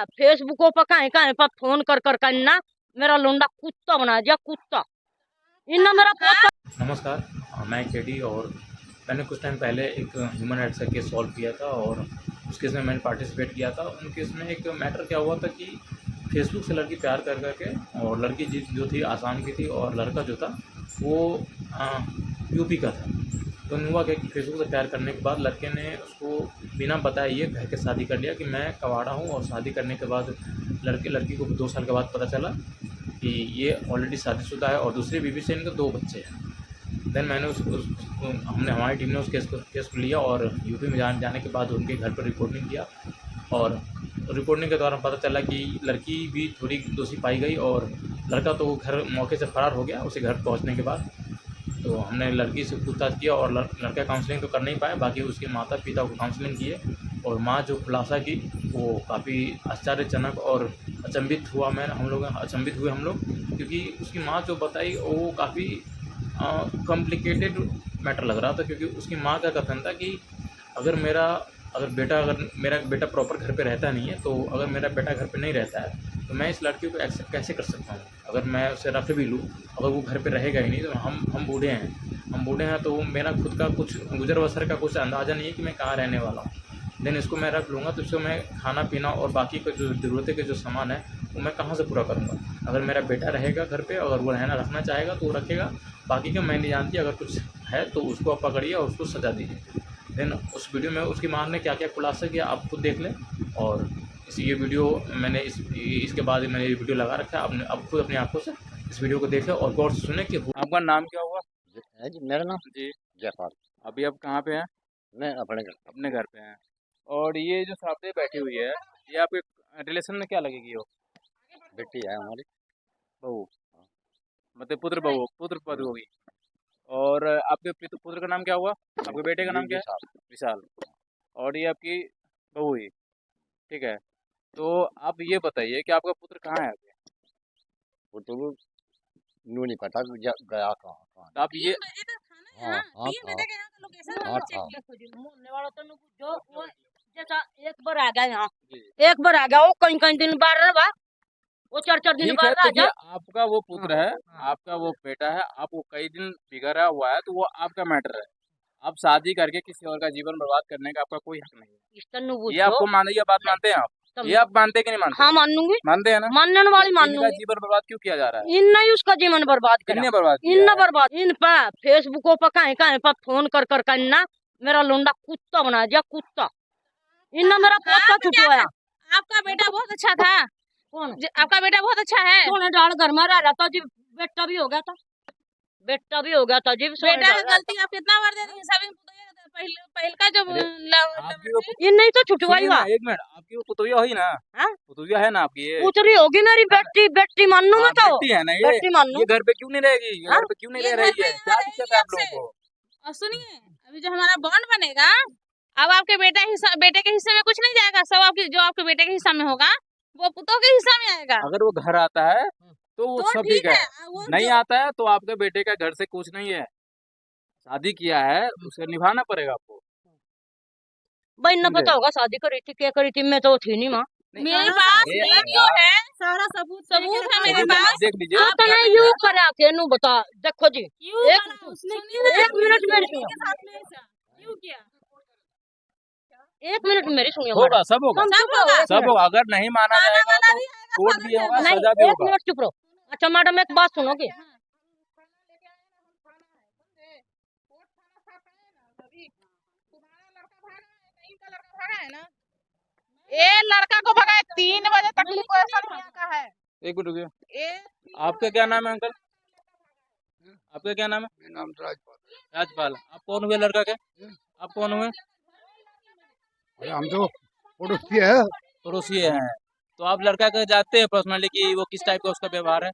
फेसबुकों पर कहीं कहीं पर फोन कर कर करना मेरा लोंडा कुत्ता बना दिया, कुत्ता। इन्ना मेरा पोता। नमस्कार, मैं केडी और मैंने कुछ टाइम पहले एक ह्यूमन राइट्स का केस सॉल्व किया था और उस केस में मैंने पार्टिसिपेट किया था। उन केस में एक मैटर क्या हुआ था कि फेसबुक से लड़की प्यार कर करके, और लड़की जो थी आसाम की थी और लड़का जो था वो यूपी का था। तो हुआ क्या कि फेसबुक से प्यार करने के बाद लड़के ने उसको बिना बताए ये कह के शादी कर लिया कि मैं कवाड़ा हूँ, और शादी करने के बाद लड़की को 2 साल के बाद पता चला कि ये ऑलरेडी शादीशुदा है और दूसरी बीवी से इनके 2 बच्चे हैं। देन मैंने हमारी टीम ने उस केस को लिया और यूपी में जाने के बाद उनके घर पर रिपोर्टिंग किया, और रिपोर्टिंग के दौरान पता चला कि लड़की भी थोड़ी दोषी पाई गई और लड़का तो घर मौके से फरार हो गया उसे घर पहुंचने के बाद। तो हमने लड़की से पूछताछ किया और लड़का काउंसलिंग तो कर नहीं पाया, बाकी उसके माता पिता को काउंसलिंग किए और माँ जो खुलासा की वो काफ़ी आश्चर्यजनक और अचंभित हुआ। हम लोग अचंभित हुए हम लोग, क्योंकि उसकी माँ जो बताई वो काफ़ी कॉम्प्लिकेटेड मैटर लग रहा था। क्योंकि उसकी माँ का कथन था कि अगर मेरा बेटा प्रॉपर घर पे रहता नहीं है, तो अगर मेरा बेटा घर पे नहीं रहता है तो मैं इस लड़की को एक्सेप्ट कैसे कर सकता हूँ। अगर मैं उसे रख भी लूँ, अगर वो घर पे रहेगा ही नहीं, तो हम बूढ़े हैं तो मेरा खुद का कुछ गुजर बसर का कुछ अंदाज़ा नहीं है कि मैं कहाँ रहने वाला हूँ। देन इसको मैं रख लूँगा तो इसको मैं खाना पीना और बाकी का जो ज़रूरतें के जो सामान है वो मैं कहाँ से पूरा करूँगा। अगर मेरा बेटा रहेगा घर पे, अगर वो रखना चाहेगा तो वो रखेगा, बाकी का मैं नहीं जानती। अगर कुछ है तो उसको आप पकड़िए और उसको सज़ा दीजिए। देन उस वीडियो में उसकी माँ ने क्या क्या खुलासा किया आप खुद देख लें। और ये वीडियो मैंने इसके बाद मैंने ये वीडियो लगा रखा है, आपने अब खुद अपनी आंखों से इस वीडियो को देखें और गौर से सुने कि आपका नाम क्या हुआ? जी मेरा नाम जी। जयपाल। अभी आप कहाँ पे हैं? मैं अपने घर पे हैं। और ये जो सामने बैठी हुई है, ये आपके रिलेशन में क्या लगेगी? वो बेटी है हमारी। बहू, मतलब पुत्र पद होगी। और आपके पुत्र का नाम क्या हुआ? आपके बेटे का नाम क्या है? विशाल। और ये आपकी बहू हुई, ठीक है। तो आप ये बताइए कि आपका पुत्र कहाँ है अभी? वो तो न्यू नहीं पता गया कहाँ। तो आप ये हाँ हाँ जैसा एक बार आ गया यहाँ, एक बार आ गया वो कहीं कहीं दिन बाद रहा, वो 4 दिन ठीक है। बाद तो आ ये जा। आपका वो पुत्र है, आपका वो बेटा है, आप वो कई दिन बिगड़ा हुआ है तो वो आपका मैटर है। आप शादी करके किसी और का जीवन बर्बाद करने का आपका कोई हक नहीं है। ये आपको ये बात मानते हैं आप? ये आप मानते कि नहीं मानते? हाँ मान लूंगी, मानते हैं ना? मानने वाली मान इनका लूंगी। जीवन बर्बाद क्यों किया जा रहा है? इन नहीं उसका जीवन बर्बाद करा, किसने बर्बाद किया इन है? बर्बाद इन पर फेसबुकों पर कहीं कहीं पर फोन कर कर करना मेरा लोंडा कुत्ता बना दिया, कुत्ता। इन्ना मेरा पोता छुटवाया। आपका बेटा बहुत अच्छा था। कौन? आपका बेटा बहुत अच्छा है। सोने डाल घर में रह रहा था जी, बेटा भी हो गया था, बेटा भी हो गया था जी। बेटा की गलती आप कितना बार दे दी सब। पहले का जो ये नहीं तो छुटवाई हुआ। एक मिनट, आपकी वो पुतुया हुई ना? पुतुया है ना आपकी? ये पुतरी होगी मेरी बेटी, बेटी मान लूं मैं तो। बेटी है ना ये? बेटी मान लूं। ये घर पे क्यों नहीं रहेगी? ये घर पे क्यों नहीं रह रही है? क्या दिक्कत है आप लोगों को? और सुनिए, अभी जो हमारा बॉन्ड बनेगा, अब आपके बेटे के हिस्से में कुछ नहीं जाएगा। सब जो आपके बेटे के हिस्सा में होगा वो पुतों के हिस्सा में आएगा। अगर वो घर आता है तो वो सब ठीक है, नहीं आता है तो आपके बेटे का घर से कुछ नहीं है। शादी किया है उसे निभाना पड़ेगा आपको। भाई न पता होगा शादी करी थी क्या करी थी, मैं तो थी नहीं माँ। मेरे पास वीडियो है, सारा सबूत है मेरे पास। देख लीजिए। तो नहीं यूं करा के नु बता, देखो जी एक मिनट मेरी सुनो, क्यों किया? एक मिनट मेरी सुनिए। होगा, सब होगा, सब होगा। अगर नहीं माना जाएगा तो कोर्ट भी होगा, सजा भी एक होगा। मिनट चुप रहो। अच्छा मैडम एक बात सुनोगे? ये लड़का को भगाए 3 बजे तक का है। एक मिनट रुकिए। आपका क्या नाम है अंकल? आपका क्या नाम है? मेरा नाम राजपाल। राजपाल। आप कौन हुए लड़का के? आप कौन हुए? हम तो पड़ोसी है। पड़ोसी हैं। तो आप लड़का के जानते हैं पर्सनली कि वो किस टाइप का उसका व्यवहार है?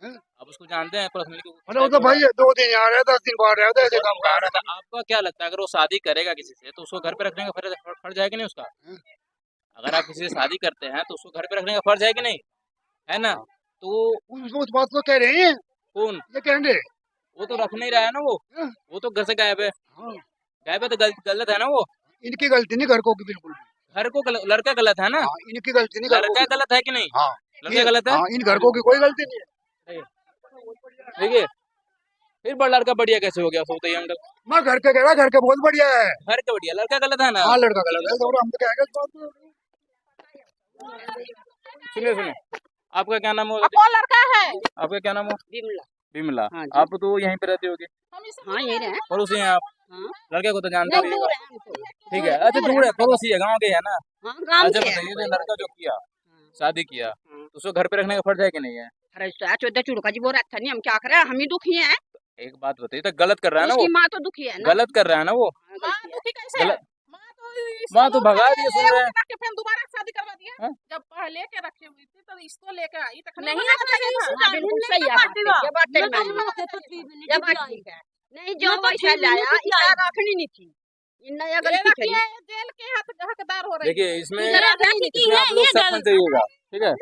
आप उसको जानते हैं पर्सनली? अरे वो तो भाई 2 दिन यहाँ रहा, 10 दिन बाहर रहा, ऐसे काम कर रहा था। आपका क्या लगता है अगर वो शादी करेगा किसी से तो उसको घर पे रखने का फर्ज है कि नहीं उसका? अगर आप किसी से शादी करते हैं तो उसको घर पे रखने का फर्ज है कि नहीं? है ना? तो उस बात को कह रहे हैं। कौन ये कह रहे? वो तो रख नहीं रहा है ना, वो तो घर से गायब है। गायब है तो गलत है ना वो? इनकी गलती नहीं, घर को की बिल्कुल। घर को लड़का गलत है ना, हाँ, इनकी गलती नहीं, घरों लड़का की। गलत है कि नहीं, हाँ, लड़का गलत है। हाँ, इन घर को की कोई गलती नहीं है। देखिए फिर बड़ा लड़का बढ़िया कैसे हो गया, उसको बताइए अंकल। मैं घर के कह रहा, घर के बहुत बढ़िया है। घर के बढ़िया, लड़का गलत है ना। हाँ, लड़का गलत है, तो हम तो कहेंगे इस बात पे। सुनिए सुनिए, आपका क्या नाम हो? अब वो लड़का है। आपका क्या नाम हो? बिमला। बिमला। हाँ जी। आप तो यहीं पे रहते होगे, हाँ यही रहे। पड़ोसी हैं आप। हाँ। लड़के को तो जानते नहीं, हो। दूर है हमको। ठीक है, अच्छा दूर है, पड़ोसी है, गाँव के है ना। हाँ गाँव अच्छा के हैं। बताइए, जो लड़का जो किया, शादी किया, तो उसको घर पे रखने का फर्ज है कि नहीं है? अरे चौदह चुड़का जी वो रखा नहीं, हम क्या करें, हम ही दुखी हैं। एक बात बताइए, तो गलत कर रहा है ना वो, उसकी माँ तो दुखी है ना। गलत कर रहा है ना वो। हाँ, गलती है। दुखी कैसे है? गलत। इसको माँ तो लोग भगा पहले दिए, सुन रहे हैं। रख के फिर दोबारा शादी करवा दिया। हाँ? जब पहले के रखे हुई थी तो इसको लेके आई तक नहीं मना रखना चाहिए चाहिए। था। हाँ, बिल्कुल सही है बात। ये बात सही मानी। ये बात ठीक है। नहीं जो वैसा लाया इसे रखनी नहीं थी। इन नया ये गलती रखी करी। है, जेल के हकदार हो रही है। देखिए इसमें इधर रखनी नहीं थी। आप लोग सच चाहिएगा, ठीक है,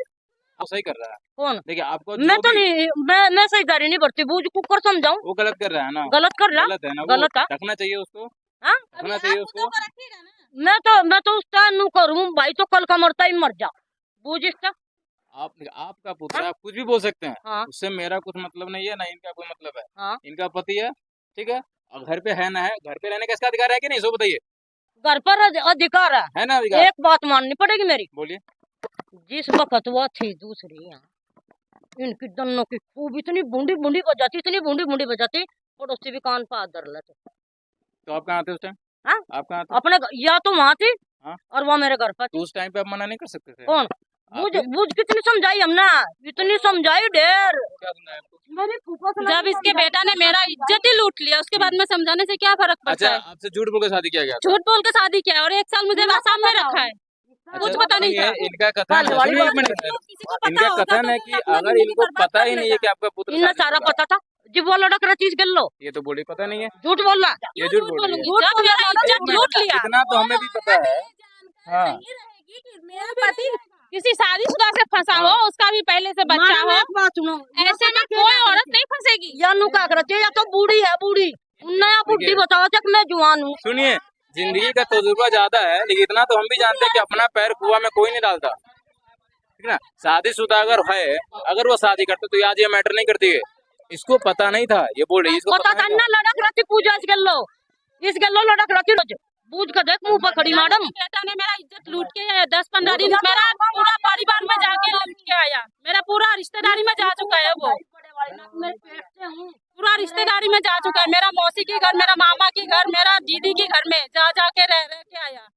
आप सही कर रहा है। कौन? देखिए आपको मैं जो तो भी नहीं, मैं सही गाड़ी नहीं भरती, बूझ कुकर समझाऊं। वो गलत कर रहा है ना, गलत कर रहा। गलत है ना, गलत है। वो रखना चाहिए उसको, हाँ? रखना चाहिए उसको। मैं तो उसका नु करूं भाई, तो कल का मरता ही मर जा। बूझ इसका। आपका पुत्र, आप कुछ भी बोल सकते हैं, हाँ। उससे मेरा कुछ मतलब नहीं है, ना इनका कोई मतलब है। हाँ। इनका पति है, ठीक है, और घर पे है ना है, घर पे रहने का इसका अधिकार है कि नहीं, सो बताइए। घर पर अधिकार है ना अधिकार? एक बात माननी पड़ेगी मेरी। बोलिए। जिस वक्त वो थी दूसरी यहाँ, इनकी दोनों की खूब इतनी बूंदी बूंदी बजाती, इतनी बूंदी बूंदी बजाती, पड़ोसी भी कान पर हाथ धर लेते। तो आप कहाँ थे उस टाइम? हाँ? आप कहाँ थे? अपने या तो वहाँ थी हाँ? और वो मेरे घर पर तो थी। उस टाइम पे आप मना नहीं कर सकते थे? कौन? बुझ कितनी समझाई हमने, इतनी समझाई ढेर। क्या सुना है आपको? मेरी फूफा से जब इसके बेटा ने मेरा इज्जत ही लूट लिया, उसके बाद में समझाने से क्या फर्क पड़ता अच्छा, है? आपसे झूठ बोल के शादी किया गया था? झूठ बोल के शादी किया और 1 साल मुझे आसाम में रखा है। कुछ पता नहीं सुनिए, था। इनका कथन है, सुनिए एक मिनट, इनका कथन है कि अगर इनको पता ही नहीं है कि आपका पुत्र इन्हें शादी सारा शुदा है, पता था। जब वो लड़क रहा चीज कर लो, ये तो बोली पता नहीं है, झूठ बोल रहा। ये झूठ बोल रही है। जब मेरा इज्जत लूट लिया, इतना तो हमें भी पता है। हाँ, मेरा पति किसी शादीशुदा से फंसा हो, उसका भी पहले से बच्चा हो, बात सुनो, ऐसे में कोई औरत नहीं फंसेगी। या नु क्या करती है, या तो बूढ़ी है बूढ़ी, नया बुढ़ी बताओ तक मैं जवान हूँ। सुनिए, जिंदगी का तजुर्बा ज्यादा है, लेकिन इतना तो हम भी जानते हैं कि अपना पैर कुआं में कोई नहीं डालता, ठीक है ना। शादीशुदा अगर है, अगर वो शादी करते तो आज ये मैटर नहीं करती है। इसको पता नहीं था, ये बोल रही है, इसको पता था नहीं ना, लड़क रहती पूजा इस गल्लो लड़क रहती रोज, बूझ कर देख मुंह पर खड़ी मैडम। बेटा ने मेरा इज्जत लूट के 10-15 दिन मेरा पूरा परिवार में जाके लूट के आया। मेरा पूरा रिश्तेदारी में जा चुका है वो, पूरा रिश्तेदारी में जा चुका है। मेरा मौसी के घर, मेरा मामा के घर, मेरा दीदी के घर में जा के रह के आया।